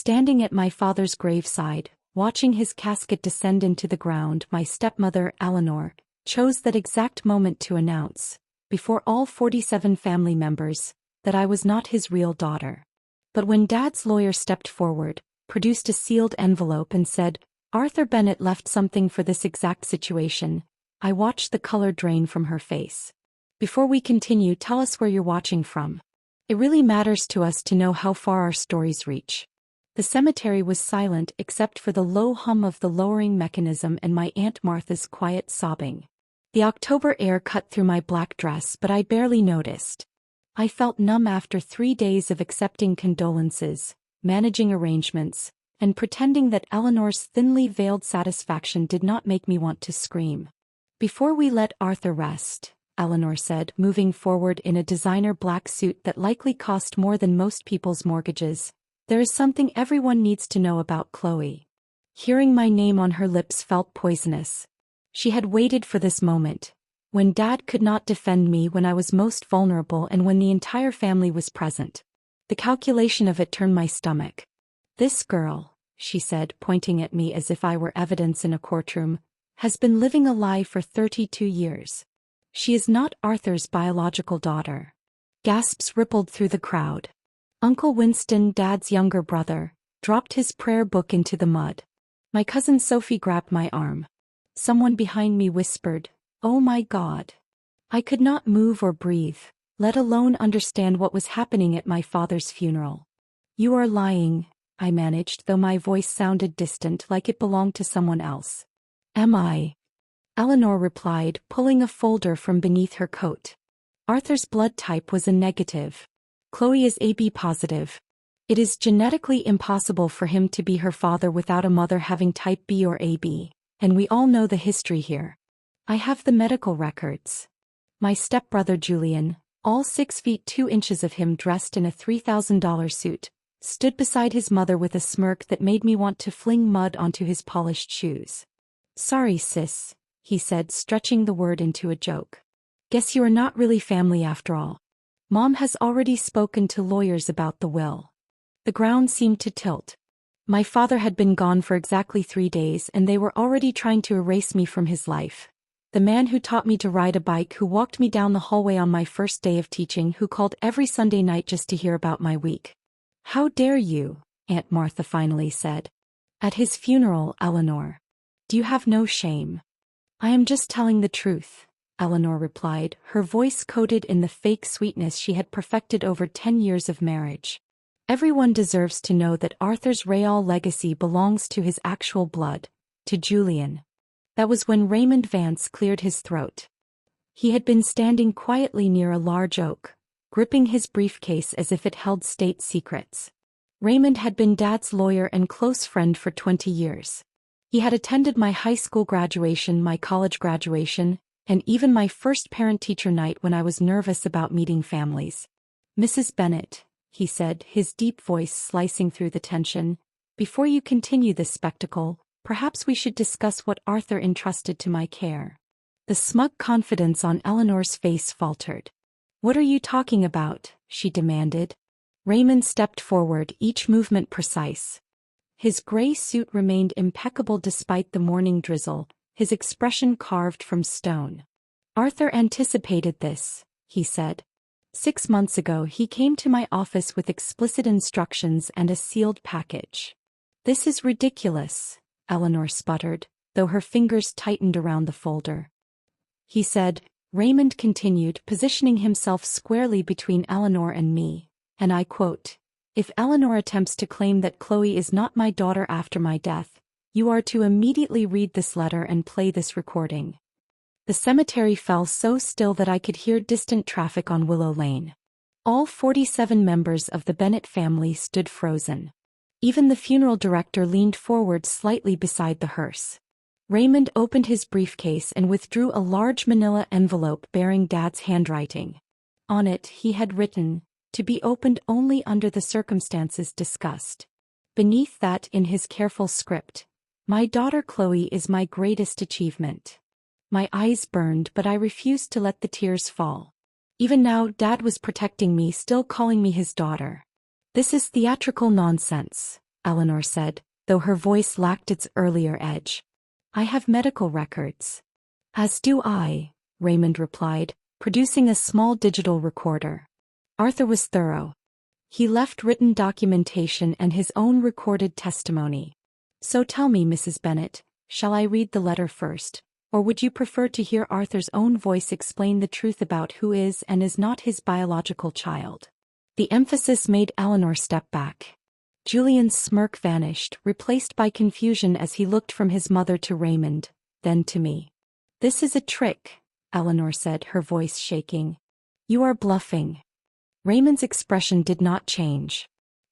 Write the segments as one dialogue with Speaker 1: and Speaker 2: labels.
Speaker 1: Standing at my father's graveside, watching his casket descend into the ground, my stepmother, Eleanor, chose that exact moment to announce, before all 47 family members, that I was not his real daughter. But when Dad's lawyer stepped forward, produced a sealed envelope and said, "Arthur Bennett left something for this exact situation," I watched the color drain from her face. "Before we continue, tell us where you're watching from. It really matters to us to know how far our stories reach." The cemetery was silent except for the low hum of the lowering mechanism and my Aunt Martha's quiet sobbing. The October air cut through my black dress, but I barely noticed. I felt numb after 3 days of accepting condolences, managing arrangements, and pretending that Eleanor's thinly veiled satisfaction did not make me want to scream. "Before we let Arthur rest," Eleanor said, moving forward in a designer black suit that likely cost more than most people's mortgages, "there is something everyone needs to know about Chloe." Hearing my name on her lips felt poisonous. She had waited for this moment, when Dad could not defend me when I was most vulnerable and when the entire family was present. The calculation of it turned my stomach. "This girl," she said, pointing at me as if I were evidence in a courtroom, "has been living a lie for 32 years. She is not Arthur's biological daughter." Gasps rippled through the crowd. Uncle Winston, Dad's younger brother, dropped his prayer book into the mud. My cousin Sophie grabbed my arm. Someone behind me whispered, "Oh my God." I could not move or breathe, let alone understand what was happening at my father's funeral. "You are lying," I managed, though my voice sounded distant, like it belonged to someone else. "Am I?" Eleanor replied, pulling a folder from beneath her coat. "Arthur's blood type was a negative. Chloe is AB positive. It is genetically impossible for him to be her father without a mother having type B or AB, and we all know the history here. I have the medical records." My stepbrother Julian, all 6 feet 2 inches of him dressed in a $3,000 suit, stood beside his mother with a smirk that made me want to fling mud onto his polished shoes. "Sorry, sis," he said, stretching the word into a joke. "Guess you are not really family after all. Mom has already spoken to lawyers about the will." The ground seemed to tilt. My father had been gone for exactly 3 days and they were already trying to erase me from his life. The man who taught me to ride a bike, who walked me down the hallway on my first day of teaching, who called every Sunday night just to hear about my week. "How dare you?" Aunt Martha finally said. "At his funeral, Eleanor. Do you have no shame?" "I am just telling the truth," Eleanor replied, her voice coated in the fake sweetness she had perfected over 10 years of marriage. "Everyone deserves to know that Arthur's real legacy belongs to his actual blood, to Julian." That was when Raymond Vance cleared his throat. He had been standing quietly near a large oak, gripping his briefcase as if it held state secrets. Raymond had been Dad's lawyer and close friend for 20 years. He had attended my high school graduation, my college graduation, and even my first parent-teacher night when I was nervous about meeting families. "Mrs. Bennett," he said, his deep voice slicing through the tension, "before you continue this spectacle, perhaps we should discuss what Arthur entrusted to my care." The smug confidence on Eleanor's face faltered. "What are you talking about?" she demanded. Raymond stepped forward, each movement precise. His gray suit remained impeccable despite the morning drizzle, his expression carved from stone. "Arthur anticipated this," he said. 6 months ago he came to my office with explicit instructions and a sealed package." "This is ridiculous," Eleanor sputtered, though her fingers tightened around the folder. "He said," Raymond continued, positioning himself squarely between Eleanor and me, and I quote, "If Eleanor attempts to claim that Chloe is not my daughter after my death, you are to immediately read this letter and play this recording." The cemetery fell so still that I could hear distant traffic on Willow Lane. All 47 members of the Bennett family stood frozen. Even the funeral director leaned forward slightly beside the hearse. Raymond opened his briefcase and withdrew a large manila envelope bearing Dad's handwriting. On it he had written, "To be opened only under the circumstances discussed." Beneath that, in his careful script, "My daughter Chloe is my greatest achievement." My eyes burned, but I refused to let the tears fall. Even now Dad was protecting me, still calling me his daughter. "This is theatrical nonsense," Eleanor said, though her voice lacked its earlier edge. I have medical records. As do I, Raymond replied, producing a small digital recorder. Arthur was thorough. He left written documentation and his own recorded testimony. So tell me, Mrs. Bennet, shall I read the letter first, or would you prefer to hear Arthur's own voice explain the truth about who is and is not his biological child? The emphasis made Eleanor step back. Julian's smirk vanished, replaced by confusion as he looked from his mother to Raymond, then to me. This is a trick, Eleanor said, her voice shaking. You are bluffing. Raymond's expression did not change.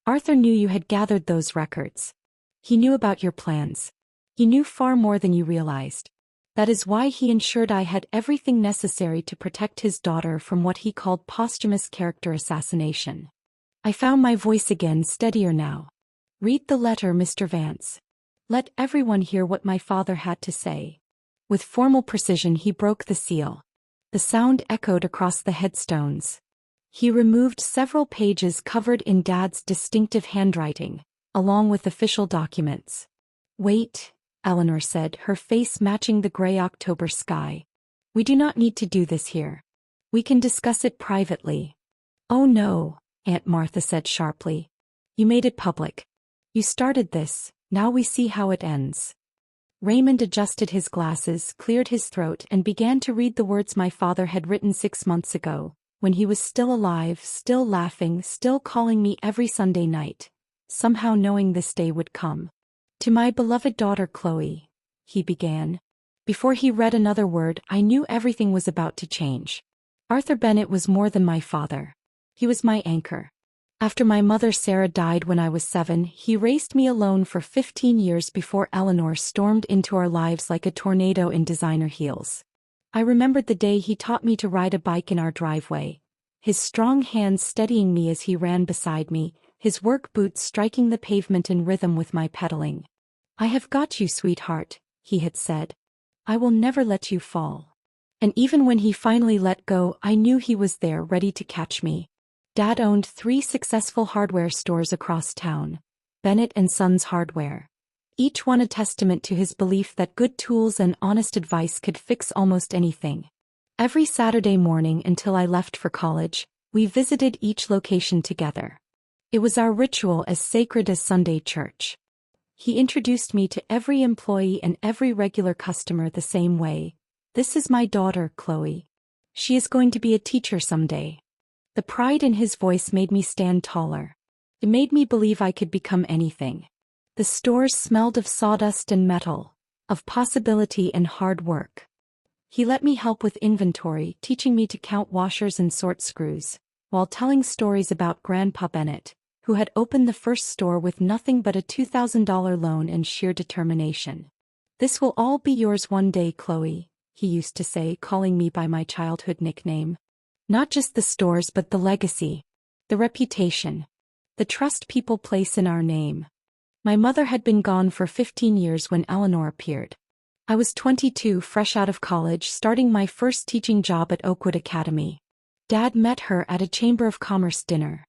Speaker 1: Arthur knew you had gathered those records. He knew about your plans. He knew far more than you realized. That is why he ensured I had everything necessary to protect his daughter from what he called posthumous character assassination. I found my voice again, steadier now. Read the letter, Mr. Vance. Let everyone hear what my father had to say. With formal precision he broke the seal. The sound echoed across the headstones. He removed several pages covered in Dad's distinctive handwriting, along with official documents. Wait, Eleanor said, her face matching the gray October sky. We do not need to do this here. We can discuss it privately. Oh no, Aunt Martha said sharply. You made it public. You started this, now we see how it ends. Raymond adjusted his glasses, cleared his throat and began to read the words my father had written 6 months ago, when he was still alive, still laughing, still calling me every Sunday night, somehow knowing this day would come. To my beloved daughter Chloe, he began. Before he read another word, I knew everything was about to change. Arthur Bennet was more than my father. He was my anchor. After my mother Sarah died when I was 7, he raised me alone for 15 years before Eleanor stormed into our lives like a tornado in designer heels. I remembered the day he taught me to ride a bike in our driveway, his strong hands steadying me as he ran beside me, his work boots striking the pavement in rhythm with my pedaling. I have got you, sweetheart, he had said. I will never let you fall. And even when he finally let go, I knew he was there, ready to catch me. Dad owned 3 successful hardware stores across town, Bennett and Sons Hardware. Each one a testament to his belief that good tools and honest advice could fix almost anything. Every Saturday morning until I left for college, we visited each location together. It was our ritual as sacred as Sunday church. He introduced me to every employee and every regular customer the same way. This is my daughter, Chloe. She is going to be a teacher someday. The pride in his voice made me stand taller. It made me believe I could become anything. The stores smelled of sawdust and metal, of possibility and hard work. He let me help with inventory, teaching me to count washers and sort screws, while telling stories about Grandpa Bennett, who had opened the first store with nothing but a $2,000 loan and sheer determination. This will all be yours one day, Chloe, he used to say, calling me by my childhood nickname. Not just the stores but the legacy, the reputation, the trust people place in our name. My mother had been gone for 15 years when Eleanor appeared. I was 22, fresh out of college, starting my first teaching job at Oakwood Academy. Dad met her at a Chamber of Commerce dinner.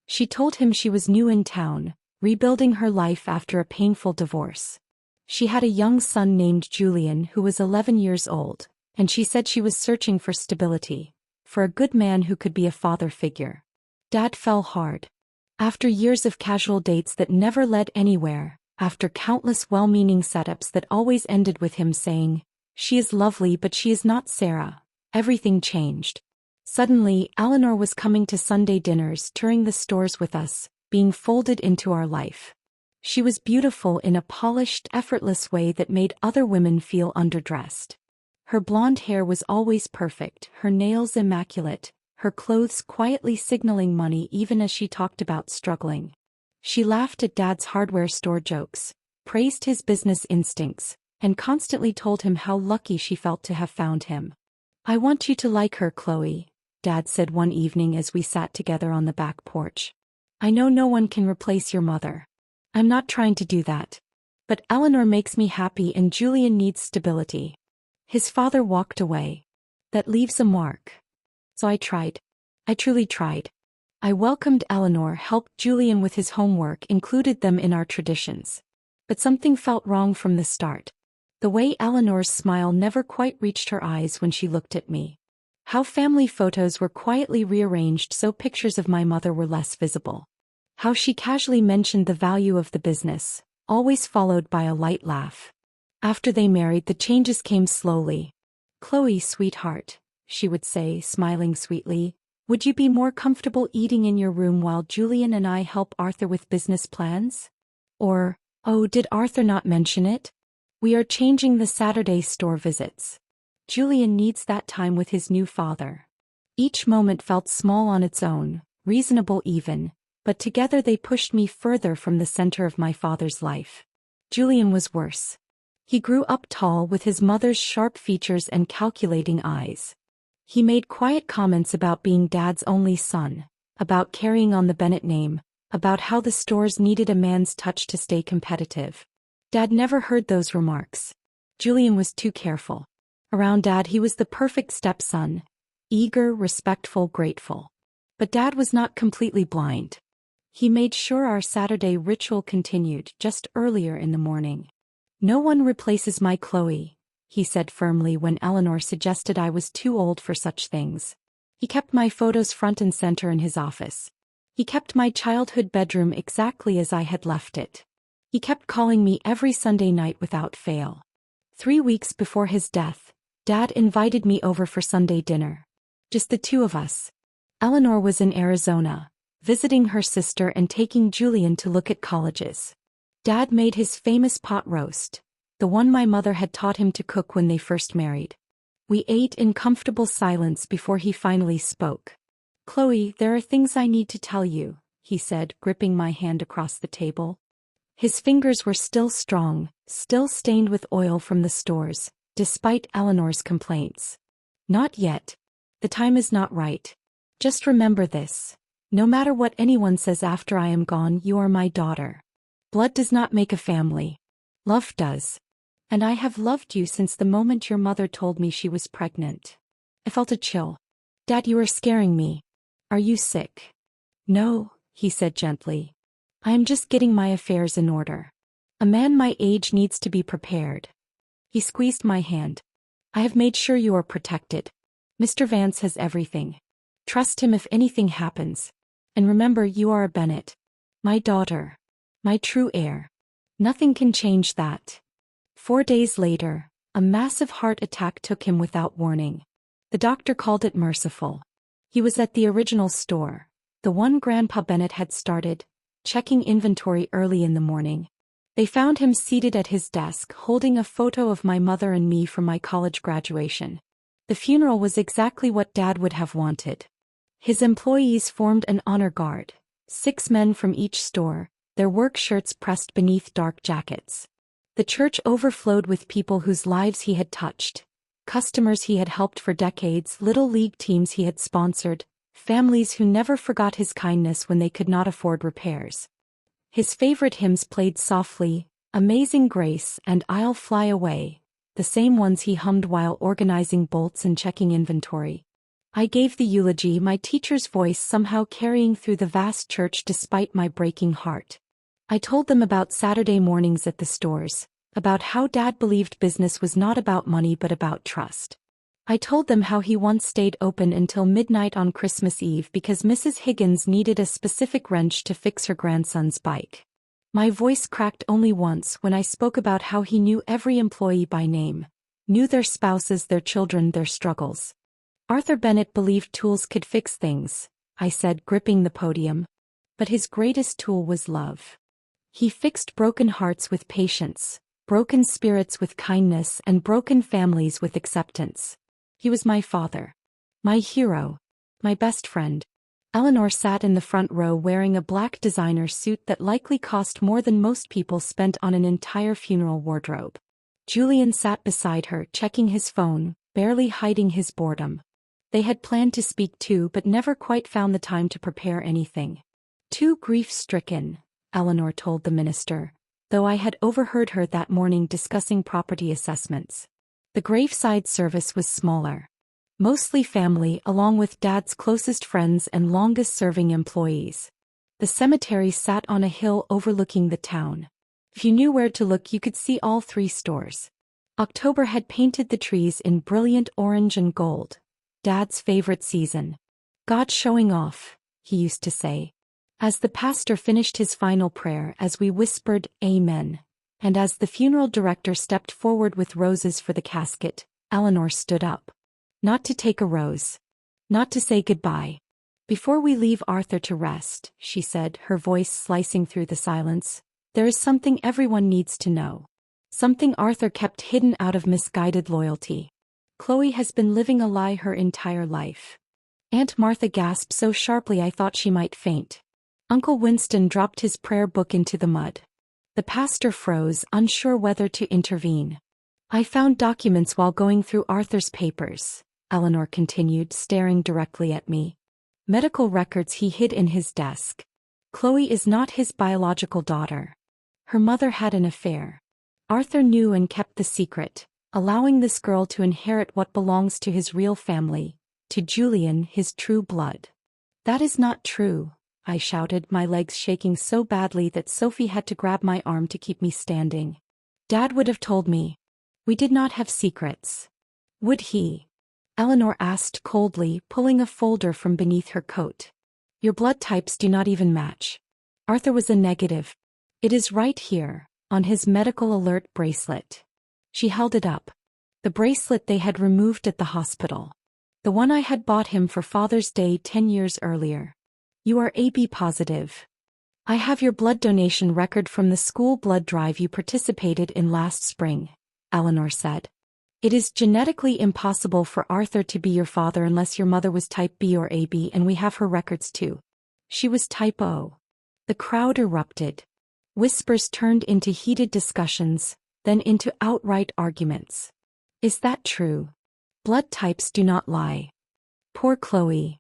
Speaker 1: She told him she was new in town, rebuilding her life after a painful divorce. She had a young son named Julian who was 11 years old, and she said she was searching for stability, for a good man who could be a father figure. Dad fell hard. After years of casual dates that never led anywhere, after countless well-meaning setups that always ended with him saying, "She is lovely but she is not Sarah," everything changed. Suddenly, Eleanor was coming to Sunday dinners, touring the stores with us, being folded into our life. She was beautiful in a polished, effortless way that made other women feel underdressed. Her blonde hair was always perfect, her nails immaculate, her clothes quietly signaling money even as she talked about struggling. She laughed at Dad's hardware store jokes, praised his business instincts, and constantly told him how lucky she felt to have found him. "I want you to like her, Chloe," Dad said one evening as we sat together on the back porch. "I know no one can replace your mother. I'm not trying to do that. But Eleanor makes me happy and Julian needs stability." His father walked away. That leaves a mark. So I tried. I truly tried. I welcomed Eleanor, helped Julian with his homework, included them in our traditions. But something felt wrong from the start. The way Eleanor's smile never quite reached her eyes when she looked at me. How family photos were quietly rearranged so pictures of my mother were less visible. How she casually mentioned the value of the business, always followed by a light laugh. After they married, the changes came slowly. "Chloe, sweetheart," she would say, smiling sweetly, "would you be more comfortable eating in your room while Julian and I help Arthur with business plans?" Or, "Oh, did Arthur not mention it? We are changing the Saturday store visits. Julian needs that time with his new father." Each moment felt small on its own, reasonable even, but together they pushed me further from the center of my father's life. Julian was worse. He grew up tall with his mother's sharp features and calculating eyes. He made quiet comments about being Dad's only son, about carrying on the Bennett name, about how the stores needed a man's touch to stay competitive. Dad never heard those remarks. Julian was too careful. Around Dad he was the perfect stepson, eager, respectful, grateful. But Dad was not completely blind. He made sure our Saturday ritual continued, just earlier in the morning. "No one replaces my Chloe," he said firmly when Eleanor suggested I was too old for such things. He kept my photos front and center in his office. He kept my childhood bedroom exactly as I had left it. He kept calling me every Sunday night without fail. 3 weeks before his death, Dad invited me over for Sunday dinner. Just the two of us. Eleanor was in Arizona, visiting her sister and taking Julian to look at colleges. Dad made his famous pot roast, the one my mother had taught him to cook when they first married. We ate in comfortable silence before he finally spoke. "Chloe, there are things I need to tell you," he said, gripping my hand across the table. His fingers were still strong, still stained with oil from the stores, despite Eleanor's complaints. "Not yet. The time is not right. Just remember this. No matter what anyone says after I am gone, you are my daughter. Blood does not make a family. Love does. And I have loved you since the moment your mother told me she was pregnant." I felt a chill. "Dad, you are scaring me. Are you sick?" "No," he said gently. "I am just getting my affairs in order. A man my age needs to be prepared." He squeezed my hand. "I have made sure you are protected. Mr. Vance has everything. Trust him if anything happens. And remember, you are a Bennett. My daughter. My true heir. Nothing can change that." 4 days later, a massive heart attack took him without warning. The doctor called it merciful. He was at the original store, the one Grandpa Bennett had started, checking inventory early in the morning. They found him seated at his desk holding a photo of my mother and me from my college graduation. The funeral was exactly what Dad would have wanted. His employees formed an honor guard, 6 men from each store, their work shirts pressed beneath dark jackets. The church overflowed with people whose lives he had touched, customers he had helped for decades, little league teams he had sponsored, families who never forgot his kindness when they could not afford repairs. His favorite hymns played softly, Amazing Grace and I'll Fly Away, the same ones he hummed while organizing bolts and checking inventory. I gave the eulogy, my teacher's voice somehow carrying through the vast church despite my breaking heart. I told them about Saturday mornings at the stores, about how Dad believed business was not about money but about trust. I told them how he once stayed open until midnight on Christmas Eve because Mrs. Higgins needed a specific wrench to fix her grandson's bike. My voice cracked only once when I spoke about how he knew every employee by name, knew their spouses, their children, their struggles. "Arthur Bennett believed tools could fix things," I said, gripping the podium. "But his greatest tool was love. He fixed broken hearts with patience, broken spirits with kindness, and broken families with acceptance. He was my father. My hero. My best friend." Eleanor sat in the front row wearing a black designer suit that likely cost more than most people spent on an entire funeral wardrobe. Julian sat beside her, checking his phone, barely hiding his boredom. They had planned to speak too but never quite found the time to prepare anything. "Too grief-stricken," Eleanor told the minister, though I had overheard her that morning discussing property assessments. The graveside service was smaller. Mostly family, along with Dad's closest friends and longest-serving employees. The cemetery sat on a hill overlooking the town. If you knew where to look, you could see all 3 stores. October had painted the trees in brilliant orange and gold. Dad's favorite season. "God showing off," he used to say. As the pastor finished his final prayer, as we whispered, "Amen," and as the funeral director stepped forward with roses for the casket, Eleanor stood up. Not to take a rose. Not to say goodbye. "Before we leave Arthur to rest," she said, her voice slicing through the silence, "there is something everyone needs to know. Something Arthur kept hidden out of misguided loyalty. Chloe has been living a lie her entire life." Aunt Martha gasped so sharply I thought she might faint. Uncle Winston dropped his prayer book into the mud. The pastor froze, unsure whether to intervene. "I found documents while going through Arthur's papers," Eleanor continued, staring directly at me. "Medical records he hid in his desk. Chloe is not his biological daughter. Her mother had an affair. Arthur knew and kept the secret, allowing this girl to inherit what belongs to his real family, to Julian, his true blood." "That is not true," I shouted, my legs shaking so badly that Sophie had to grab my arm to keep me standing. "Dad would have told me. We did not have secrets." "Would he?" Eleanor asked coldly, pulling a folder from beneath her coat. "Your blood types do not even match. Arthur was a negative. It is right here, on his medical alert bracelet." She held it up. The bracelet they had removed at the hospital. The one I had bought him for Father's Day 10 years earlier. "You are AB positive. I have your blood donation record from the school blood drive you participated in last spring," Eleanor said. "It is genetically impossible for Arthur to be your father unless your mother was type B or AB, and we have her records too. She was type O." The crowd erupted. Whispers turned into heated discussions, then into outright arguments. "Is that true? Blood types do not lie. Poor Chloe.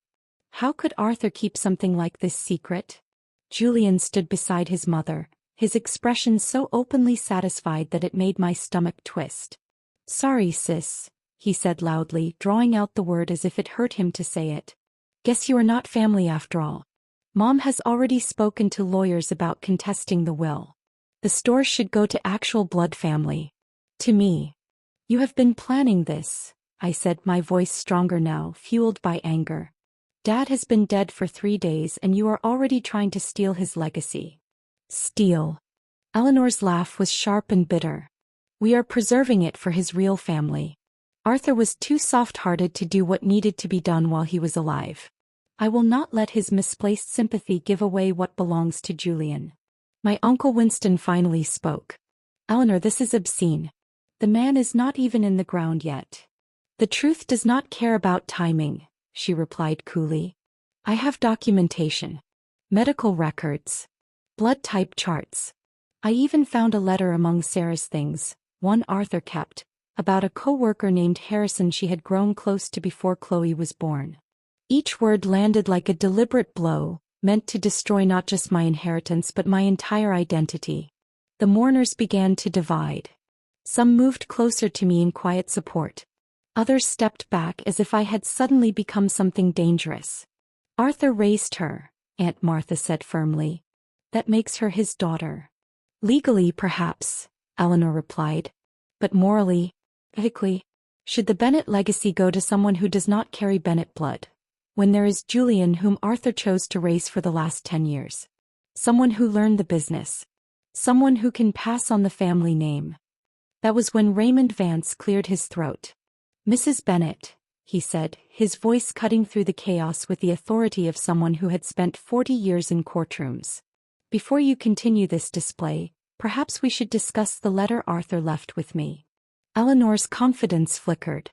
Speaker 1: How could Arthur keep something like this secret?" Julian stood beside his mother, his expression so openly satisfied that it made my stomach twist. "Sorry, sis," he said loudly, drawing out the word as if it hurt him to say it. "Guess you are not family after all. Mom has already spoken to lawyers about contesting the will. The store should go to actual blood family. To me." "You have been planning this," I said, my voice stronger now, fueled by anger. "Dad has been dead for 3 days and you are already trying to steal his legacy." "Steal?" Eleanor's laugh was sharp and bitter. "We are preserving it for his real family. Arthur was too soft-hearted to do what needed to be done while he was alive. I will not let his misplaced sympathy give away what belongs to Julian." My Uncle Winston finally spoke. "Eleanor, this is obscene. The man is not even in the ground yet." "The truth does not care about timing," she replied coolly. "I have documentation. Medical records. Blood type charts. I even found a letter among Sarah's things, one Arthur kept, about a co-worker named Harrison she had grown close to before Chloe was born." Each word landed like a deliberate blow, meant to destroy not just my inheritance but my entire identity. The mourners began to divide. Some moved closer to me in quiet support. Others stepped back as if I had suddenly become something dangerous. "Arthur raised her," Aunt Martha said firmly. "That makes her his daughter." "Legally, perhaps," Eleanor replied. "But morally, ethically, should the Bennett legacy go to someone who does not carry Bennett blood, when there is Julian whom Arthur chose to raise for the last 10 years? Someone who learned the business. Someone who can pass on the family name." That was when Raymond Vance cleared his throat. "Mrs. Bennett," he said, his voice cutting through the chaos with the authority of someone who had spent 40 years in courtrooms. "Before you continue this display, perhaps we should discuss the letter Arthur left with me." Eleanor's confidence flickered.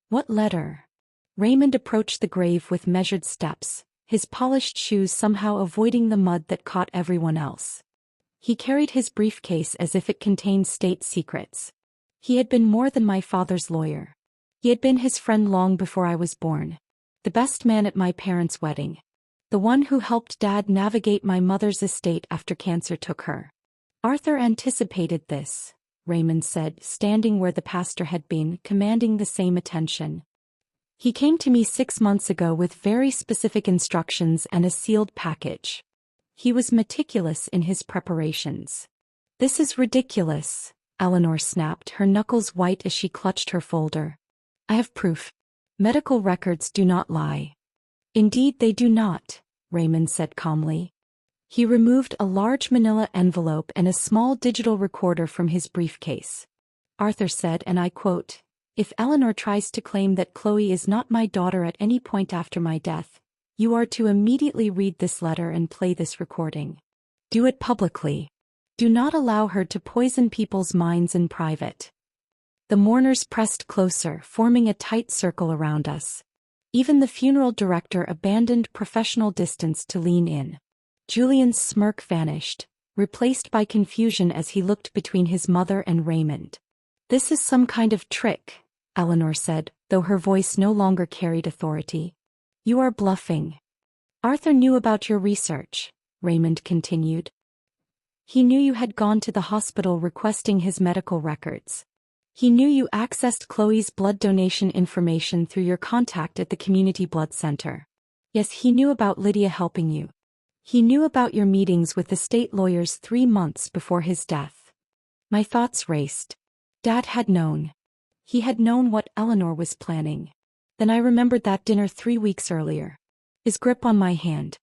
Speaker 1: "What letter?" Raymond approached the grave with measured steps, his polished shoes somehow avoiding the mud that caught everyone else. He carried his briefcase as if it contained state secrets. He had been more than my father's lawyer. He had been his friend long before I was born. The best man at my parents' wedding. The one who helped Dad navigate my mother's estate after cancer took her. "Arthur anticipated this," Raymond said, standing where the pastor had been, commanding the same attention. He came to me 6 months ago with very specific instructions and a sealed package. He was meticulous in his preparations. This is ridiculous, Eleanor snapped, her knuckles white as she clutched her folder. I have proof. Medical records do not lie. Indeed they do not, Raymond said calmly. He removed a large manila envelope and a small digital recorder from his briefcase. Arthur said, and I quote, "If Eleanor tries to claim that Chloe is not my daughter at any point after my death, you are to immediately read this letter and play this recording. Do it publicly. Do not allow her to poison people's minds in private." The mourners pressed closer, forming a tight circle around us. Even the funeral director abandoned professional distance to lean in. Julian's smirk vanished, replaced by confusion as he looked between his mother and Raymond. "This is some kind of trick," Eleanor said, though her voice no longer carried authority. "You are bluffing." "Arthur knew about your research," Raymond continued. "He knew you had gone to the hospital requesting his medical records. He knew you accessed Chloe's blood donation information through your contact at the community blood center. Yes, he knew about Lydia helping you. He knew about your meetings with the state lawyers 3 months before his death." My thoughts raced. Dad had known. He had known what Eleanor was planning. Then I remembered that dinner 3 weeks earlier. His grip on my hand.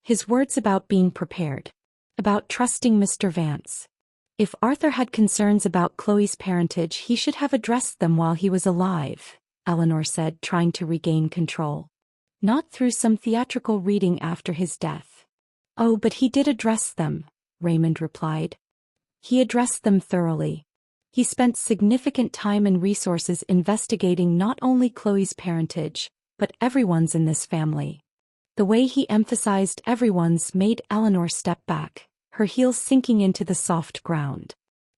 Speaker 1: His words about being prepared. About trusting Mr. Vance. If Arthur had concerns about Chloe's parentage, he should have addressed them while he was alive, Eleanor said, trying to regain control. Not through some theatrical reading after his death. "Oh, but he did address them," Raymond replied. "He addressed them thoroughly. He spent significant time and resources investigating not only Chloe's parentage, but everyone's in this family." The way he emphasized everyone's made Eleanor step back, her heels sinking into the soft ground.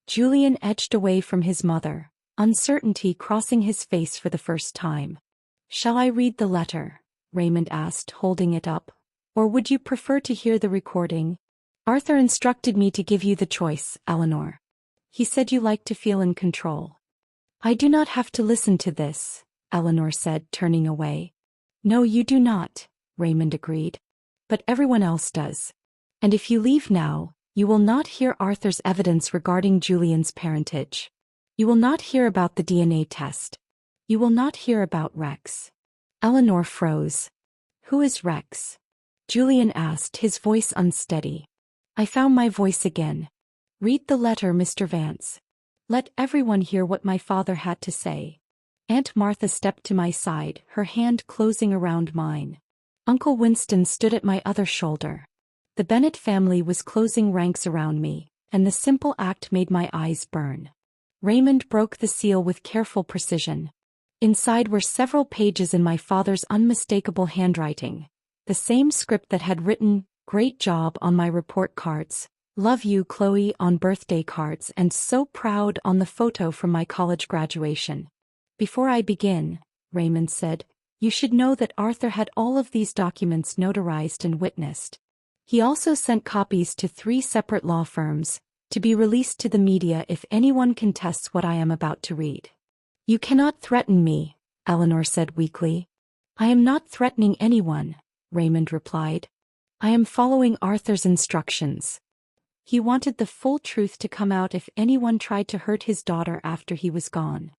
Speaker 1: Julian edged away from his mother, uncertainty crossing his face for the first time. "Shall I read the letter?" Raymond asked, holding it up. "Or would you prefer to hear the recording?" "Arthur instructed me to give you the choice, Eleanor. He said you like to feel in control." "I do not have to listen to this," Eleanor said, turning away. "No, you do not," Raymond agreed. "But everyone else does. And if you leave now, you will not hear Arthur's evidence regarding Julian's parentage. You will not hear about the DNA test. You will not hear about Rex." Eleanor froze. "Who is Rex?" Julian asked, his voice unsteady. I found my voice again. "Read the letter, Mr. Vance. Let everyone hear what my father had to say." Aunt Martha stepped to my side, her hand closing around mine. Uncle Winston stood at my other shoulder. The Bennett family was closing ranks around me, and the simple act made my eyes burn. Raymond broke the seal with careful precision. Inside were several pages in my father's unmistakable handwriting, the same script that had written, "Great job" on my report cards, "Love you, Chloe" on birthday cards, and "So proud" on the photo from my college graduation. "Before I begin," Raymond said, "you should know that Arthur had all of these documents notarized and witnessed. He also sent copies to 3 separate law firms, to be released to the media if anyone contests what I am about to read." "You cannot threaten me," Eleanor said weakly. "I am not threatening anyone," Raymond replied. "I am following Arthur's instructions. He wanted the full truth to come out if anyone tried to hurt his daughter after he was gone."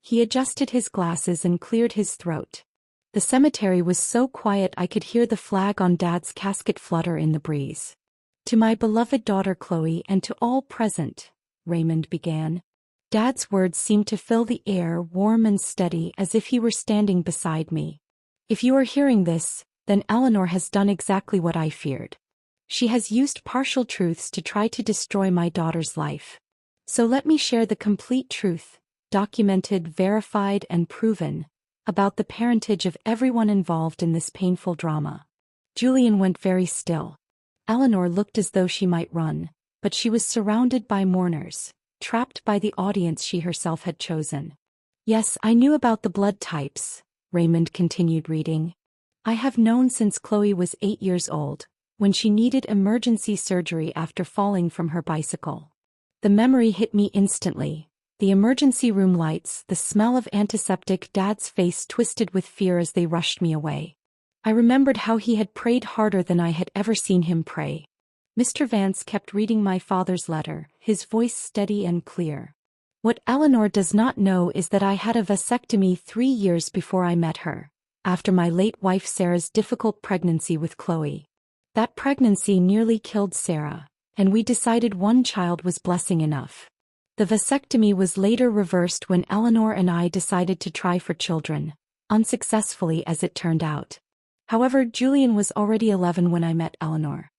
Speaker 1: He adjusted his glasses and cleared his throat. The cemetery was so quiet I could hear the flag on Dad's casket flutter in the breeze. "To my beloved daughter Chloe and to all present," Raymond began. Dad's words seemed to fill the air, warm and steady, as if he were standing beside me. "If you are hearing this, then Eleanor has done exactly what I feared. She has used partial truths to try to destroy my daughter's life. So let me share the complete truth, documented, verified, and proven, about the parentage of everyone involved in this painful drama." Julian went very still. Eleanor looked as though she might run, but she was surrounded by mourners, trapped by the audience she herself had chosen. "Yes, I knew about the blood types," Raymond continued reading. "I have known since Chloe was 8 years old, when she needed emergency surgery after falling from her bicycle. The memory hit me instantly, The emergency room lights, the smell of antiseptic, Dad's face twisted with fear as they rushed me away. I remembered how he had prayed harder than I had ever seen him pray. Mr. Vance kept reading my father's letter, his voice steady and clear. What Eleanor does not know is that I had a vasectomy 3 years before I met her, after my late wife Sarah's difficult pregnancy with Chloe. That pregnancy nearly killed Sarah, and we decided one child was blessing enough. The vasectomy was later reversed when Eleanor and I decided to try for children, unsuccessfully as it turned out. However, Julian was already 11 when I met Eleanor.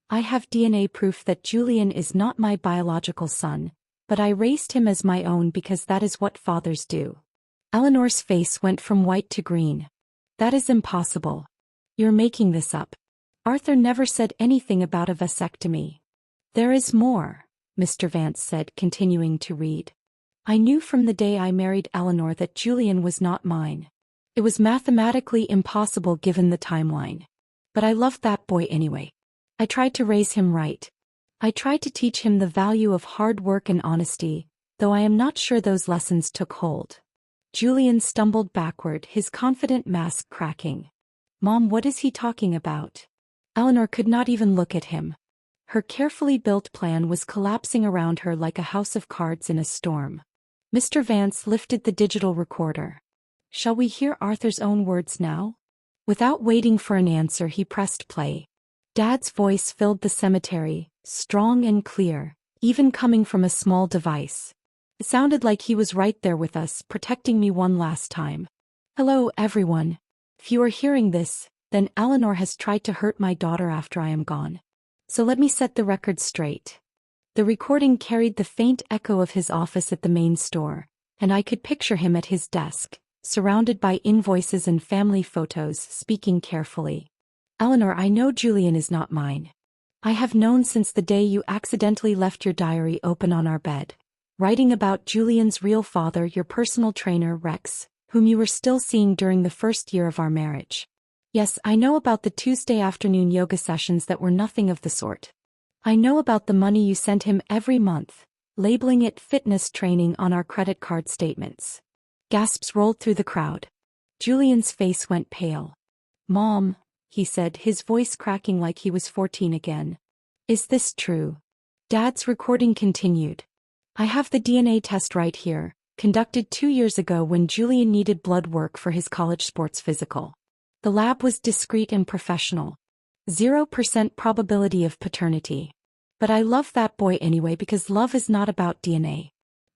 Speaker 1: I have DNA proof that Julian is not my biological son, but I raised him as my own because that is what fathers do. Eleanor's face went from white to green. That is impossible. You're making this up. Arthur never said anything about a vasectomy. There is more, Mr. Vance said, continuing to read. I knew from the day I married Eleanor that Julian was not mine. It was mathematically impossible given the timeline. But I loved that boy anyway. I tried to raise him right. I tried to teach him the value of hard work and honesty, though I am not sure those lessons took hold. Julian stumbled backward, his confident mask cracking. Mom, what is he talking about? Eleanor could not even look at him. Her carefully built plan was collapsing around her like a house of cards in a storm. Mr. Vance lifted the digital recorder. Shall we hear Arthur's own words now? Without waiting for an answer, he pressed play. Dad's voice filled the cemetery, strong and clear, even coming from a small device. It sounded like he was right there with us, protecting me one last time. Hello, everyone. If you are hearing this, then Eleanor has tried to hurt my daughter after I am gone. So let me set the record straight. The recording carried the faint echo of his office at the main store, and I could picture him at his desk, surrounded by invoices and family photos, speaking carefully. Eleanor, I know Julian is not mine. I have known since the day you accidentally left your diary open on our bed, writing about Julian's real father, your personal trainer, Rex, whom you were still seeing during the first year of our marriage. Yes, I know about the Tuesday afternoon yoga sessions that were nothing of the sort. I know about the money you sent him every month, labeling it fitness training on our credit card statements. Gasps rolled through the crowd. Julian's face went pale. Mom, he said, his voice cracking like he was 14 again. Is this true? Dad's recording continued. I have the DNA test right here, conducted 2 years ago when Julian needed blood work for his college sports physical. The lab was discreet and professional. 0% probability of paternity. But I love that boy anyway because love is not about DNA.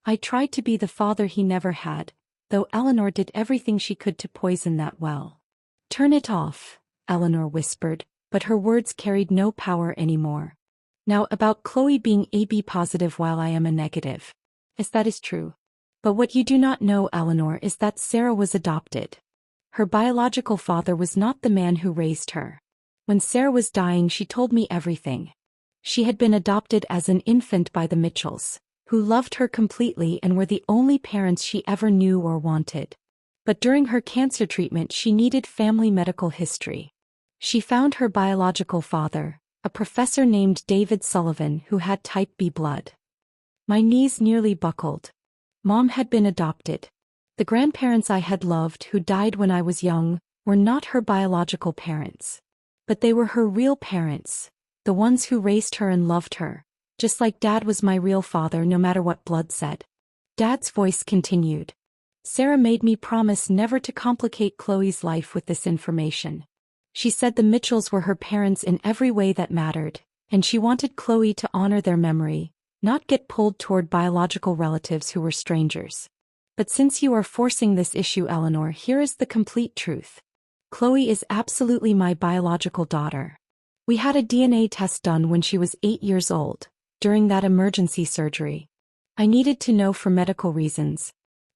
Speaker 1: I tried to be the father he never had, though Eleanor did everything she could to poison that well. Turn it off, Eleanor whispered, but her words carried no power anymore. Now about Chloe being AB positive while I am a negative. Yes, that is true. But what you do not know, Eleanor, is that Sarah was adopted. Her biological father was not the man who raised her. When Sarah was dying, she told me everything. She had been adopted as an infant by the Mitchells, who loved her completely and were the only parents she ever knew or wanted. But during her cancer treatment, she needed family medical history. She found her biological father, a professor named David Sullivan, who had type B blood. My knees nearly buckled. Mom had been adopted. The grandparents I had loved, who died when I was young, were not her biological parents. But they were her real parents, the ones who raised her and loved her, just like Dad was my real father no matter what blood said. Dad's voice continued. Sarah made me promise never to complicate Chloe's life with this information. She said the Mitchells were her parents in every way that mattered, and she wanted Chloe to honor their memory, not get pulled toward biological relatives who were strangers. But since you are forcing this issue, Eleanor, here is the complete truth. Chloe is absolutely my biological daughter. We had a DNA test done when she was 8 years old, during that emergency surgery. I needed to know for medical reasons.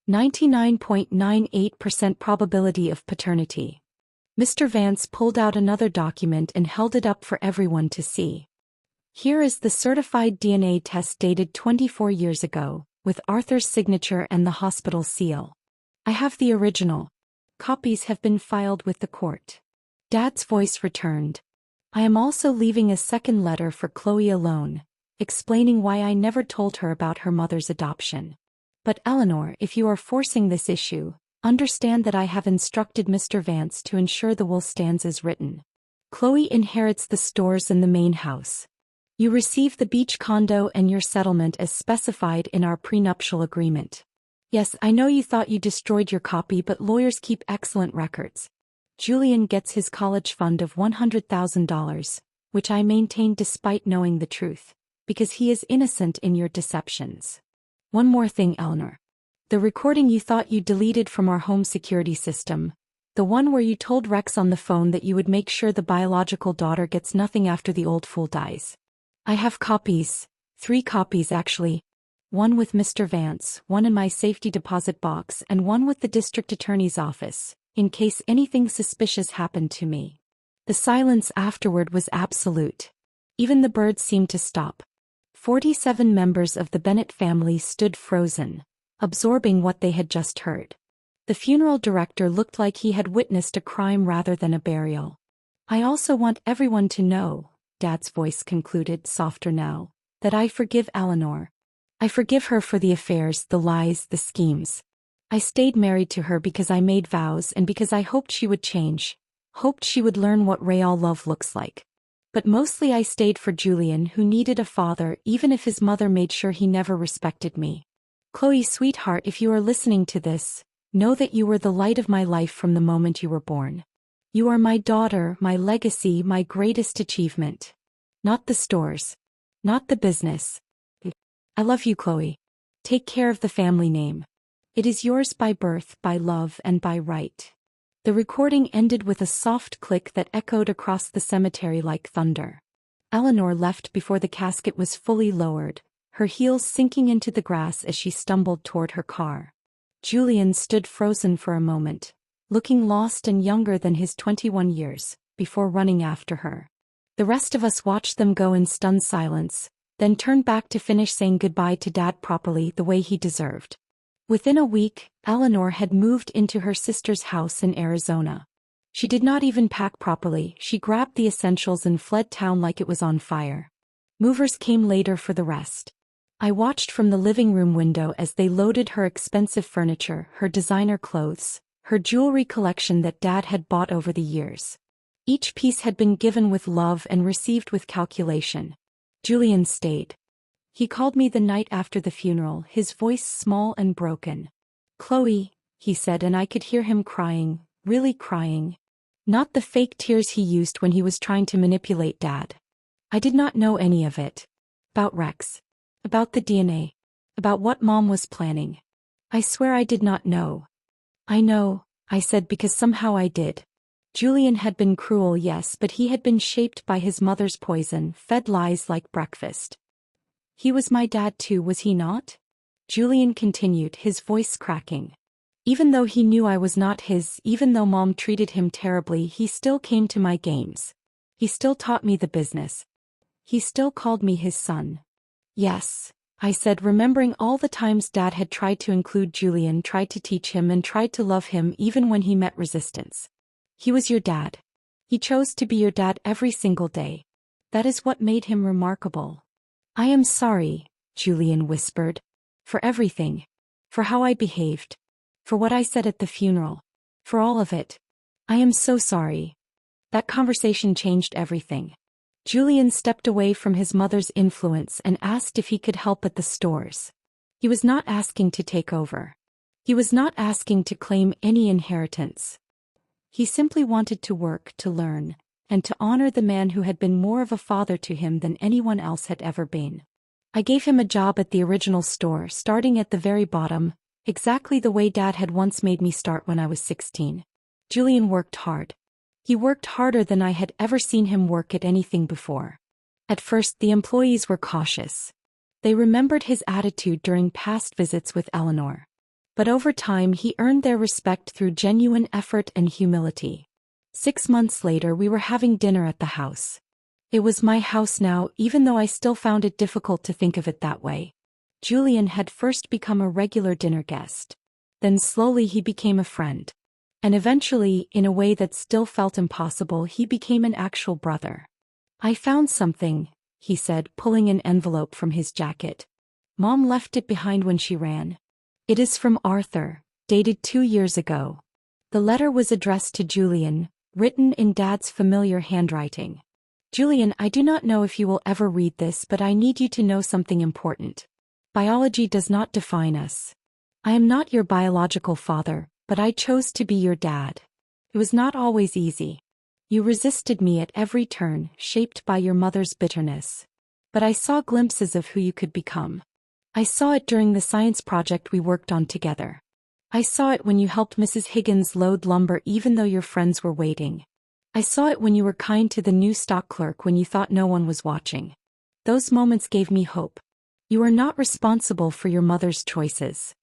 Speaker 1: 99.98% probability of paternity. Mr. Vance pulled out another document and held it up for everyone to see. Here is the certified DNA test dated 24 years ago, with Arthur's signature and the hospital seal. I have the original. Copies have been filed with the court. Dad's voice returned. I am also leaving a second letter for Chloe alone, explaining why I never told her about her mother's adoption. But Eleanor, if you are forcing this issue, understand that I have instructed Mr. Vance to ensure the will stands as written. Chloe inherits the stores and the main house. You receive the beach condo and your settlement as specified in our prenuptial agreement. Yes, I know you thought you destroyed your copy, but lawyers keep excellent records. Julian gets his college fund of $100,000, which I maintain despite knowing the truth, because he is innocent in your deceptions. One more thing, Eleanor. The recording you thought you deleted from our home security system, the one where you told Rex on the phone that you would make sure the biological daughter gets nothing after the old fool dies. I have copies, 3 copies actually. One with Mr. Vance, one in my safety deposit box, and one with the district attorney's office, in case anything suspicious happened to me. The silence afterward was absolute. Even the birds seemed to stop. 47 members of the Bennett family stood frozen, absorbing what they had just heard. The funeral director looked like he had witnessed a crime rather than a burial. I also want everyone to know, Dad's voice concluded, softer now, that I forgive Eleanor. I forgive her for the affairs, the lies, the schemes. I stayed married to her because I made vows and because I hoped she would change, hoped she would learn what real love looks like. But mostly I stayed for Julian, who needed a father even if his mother made sure he never respected me. Chloe, sweetheart, if you are listening to this, know that you were the light of my life from the moment you were born. You are my daughter, my legacy, my greatest achievement. Not the stores. Not the business. I love you, Chloe. Take care of the family name. It is yours by birth, by love, and by right. The recording ended with a soft click that echoed across the cemetery like thunder. Eleanor left before the casket was fully lowered, her heels sinking into the grass as she stumbled toward her car. Julian stood frozen for a moment, looking lost and younger than his 21 years, before running after her. The rest of us watched them go in stunned silence, then turned back to finish saying goodbye to Dad properly, the way he deserved. Within a week, Eleanor had moved into her sister's house in Arizona. She did not even pack properly, she grabbed the essentials and fled town like it was on fire. Movers came later for the rest. I watched from the living room window as they loaded her expensive furniture, her designer clothes, her jewelry collection that Dad had bought over the years. Each piece had been given with love and received with calculation. Julian stayed. He called me the night after the funeral, his voice small and broken. Chloe, he said, and I could hear him crying, really crying. Not the fake tears he used when he was trying to manipulate Dad. I did not know any of it. About Rex. About the DNA. About what Mom was planning. I swear I did not know. I know, I said, because somehow I did. Julian had been cruel, yes, but he had been shaped by his mother's poison, fed lies like breakfast. He was my dad too, was he not? Julian continued, his voice cracking. Even though he knew I was not his, even though Mom treated him terribly, he still came to my games. He still taught me the business. He still called me his son. Yes, I said, remembering all the times Dad had tried to include Julian, tried to teach him and tried to love him even when he met resistance. He was your dad. He chose to be your dad every single day. That is what made him remarkable. I am sorry, Julian whispered. For everything. For how I behaved. For what I said at the funeral. For all of it. I am so sorry. That conversation changed everything. Julian stepped away from his mother's influence and asked if he could help at the stores. He was not asking to take over. He was not asking to claim any inheritance. He simply wanted to work, to learn, and to honor the man who had been more of a father to him than anyone else had ever been. I gave him a job at the original store, starting at the very bottom, exactly the way Dad had once made me start when I was 16. Julian worked hard. He worked harder than I had ever seen him work at anything before. At first, the employees were cautious. They remembered his attitude during past visits with Eleanor. But over time he earned their respect through genuine effort and humility. 6 months later we were having dinner at the house. It was my house now, even though I still found it difficult to think of it that way. Julian had first become a regular dinner guest. Then slowly he became a friend. And eventually, in a way that still felt impossible, he became an actual brother. I found something, he said, pulling an envelope from his jacket. Mom left it behind when she ran. It is from Arthur, dated 2 years ago. The letter was addressed to Julian, written in Dad's familiar handwriting. Julian, I do not know if you will ever read this, but I need you to know something important. Biology does not define us. I am not your biological father, but I chose to be your dad. It was not always easy. You resisted me at every turn, shaped by your mother's bitterness. But I saw glimpses of who you could become. I saw it during the science project we worked on together. I saw it when you helped Mrs. Higgins load lumber even though your friends were waiting. I saw it when you were kind to the new stock clerk when you thought no one was watching. Those moments gave me hope. You are not responsible for your mother's choices.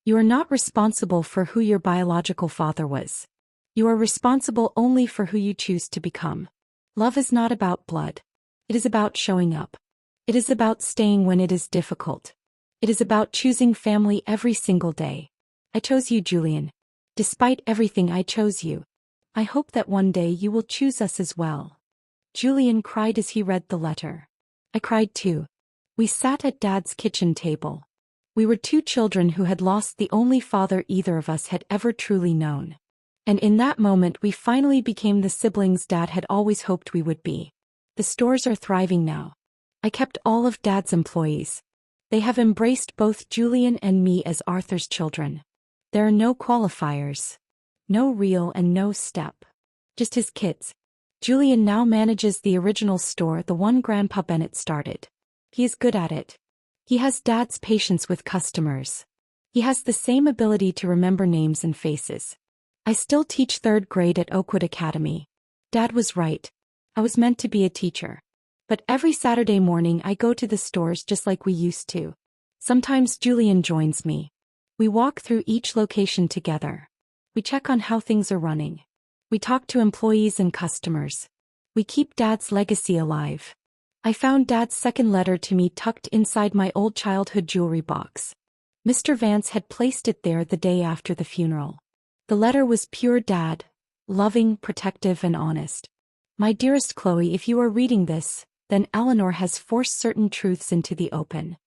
Speaker 1: You are not responsible for who your biological father was. You are responsible only for who you choose to become. Love is not about blood. It is about showing up. It is about staying when it is difficult. It is about choosing family every single day. I chose you, Julian. Despite everything, I chose you. I hope that one day you will choose us as well. Julian cried as he read the letter. I cried too. We sat at Dad's kitchen table. We were two children who had lost the only father either of us had ever truly known. And in that moment we finally became the siblings Dad had always hoped we would be. The stores are thriving now. I kept all of Dad's employees. They have embraced both Julian and me as Arthur's children. There are no qualifiers. No real and no step. Just his kids. Julian now manages the original store, the one Grandpa Bennett started. He is good at it. He has Dad's patience with customers. He has the same ability to remember names and faces. I still teach 3rd grade at Oakwood Academy. Dad was right. I was meant to be a teacher. But every Saturday morning I go to the stores just like we used to. Sometimes Julian joins me. We walk through each location together. We check on how things are running. We talk to employees and customers. We keep Dad's legacy alive. I found Dad's second letter to me tucked inside my old childhood jewelry box. Mr. Vance had placed it there the day after the funeral. The letter was pure Dad, loving, protective, and honest. My dearest Chloe, if you are reading this, then Eleanor has forced certain truths into the open.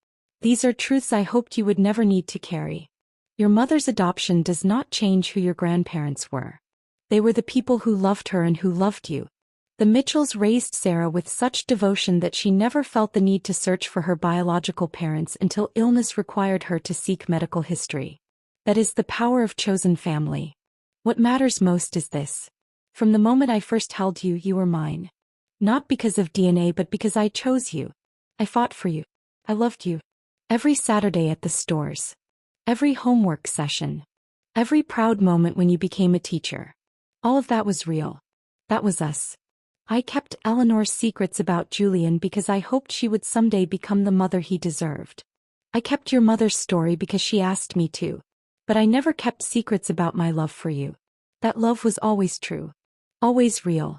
Speaker 1: These are truths I hoped you would never need to carry. Your mother's adoption does not change who your grandparents were. They were the people who loved her and who loved you. The Mitchells raised Sarah with such devotion that she never felt the need to search for her biological parents until illness required her to seek medical history. That is the power of chosen family. What matters most is this. From the moment I first held you, you were mine. Not because of DNA but because I chose you. I fought for you. I loved you. Every Saturday at the stores. Every homework session. Every proud moment when you became a teacher. All of that was real. That was us. I kept Eleanor's secrets about Julian because I hoped she would someday become the mother he deserved. I kept your mother's story because she asked me to. But I never kept secrets about my love for you. That love was always true. Always real.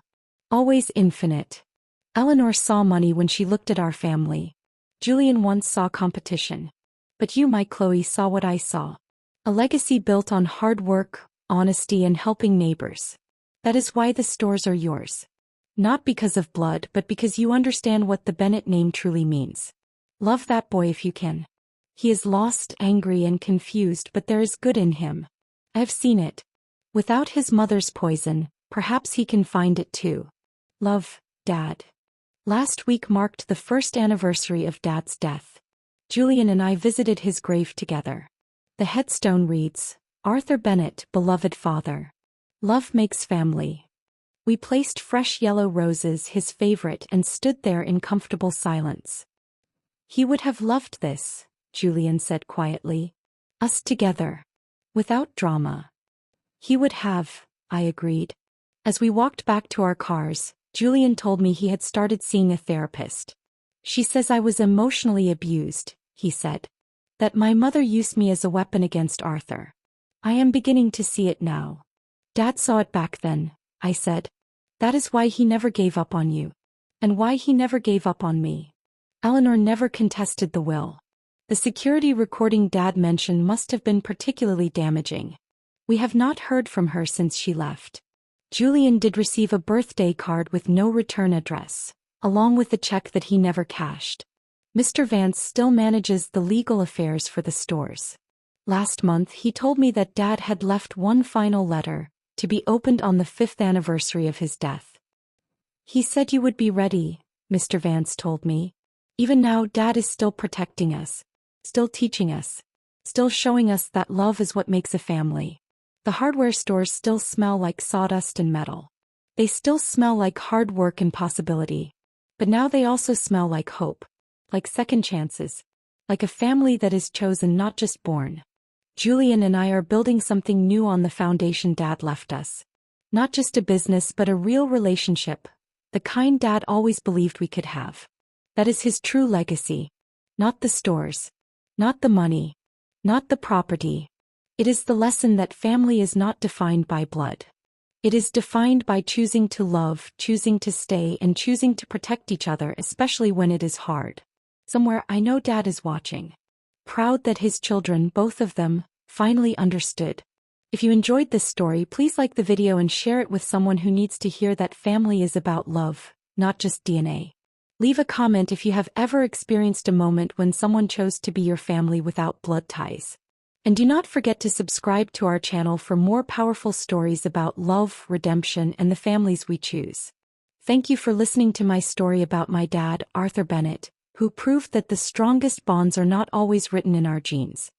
Speaker 1: Always infinite. Eleanor saw money when she looked at our family. Julian once saw competition. But you, my Chloe, saw what I saw. A legacy built on hard work, honesty, and helping neighbors. That is why the stores are yours. Not because of blood, but because you understand what the Bennett name truly means. Love that boy if you can. He is lost, angry, and confused, but there is good in him. I have seen it. Without his mother's poison, perhaps he can find it too. Love, Dad. Last week marked the first anniversary of Dad's death. Julian and I visited his grave together. The headstone reads, Arthur Bennett, beloved father. Love makes family. We placed fresh yellow roses, his favorite, and stood there in comfortable silence. He would have loved this, Julian said quietly. Us together. Without drama. He would have, I agreed. As we walked back to our cars, Julian told me he had started seeing a therapist. She says I was emotionally abused, he said. That my mother used me as a weapon against Arthur. I am beginning to see it now. Dad saw it back then, I said. That is why he never gave up on you. And why he never gave up on me. Eleanor never contested the will. The security recording Dad mentioned must have been particularly damaging. We have not heard from her since she left. Julian did receive a birthday card with no return address, along with a check that he never cashed. Mr. Vance still manages the legal affairs for the stores. Last month he told me that Dad had left one final letter, to be opened on the 5th anniversary of his death. He said you would be ready, Mr. Vance told me. Even now Dad is still protecting us, still teaching us, still showing us that love is what makes a family. The hardware stores still smell like sawdust and metal. They still smell like hard work and possibility. But now they also smell like hope, like second chances, like a family that is chosen, not just born. Julian and I are building something new on the foundation Dad left us. Not just a business but a real relationship, the kind Dad always believed we could have. That is his true legacy. Not the stores. Not the money. Not the property. It is the lesson that family is not defined by blood. It is defined by choosing to love, choosing to stay, and choosing to protect each other, especially when it is hard. Somewhere I know Dad is watching. Proud that his children, both of them, finally understood. If you enjoyed this story, please like the video and share it with someone who needs to hear that family is about love, not just DNA. Leave a comment if you have ever experienced a moment when someone chose to be your family without blood ties. And do not forget to subscribe to our channel for more powerful stories about love, redemption, and the families we choose. Thank you for listening to my story about my dad, Arthur Bennett, who proved that the strongest bonds are not always written in our genes.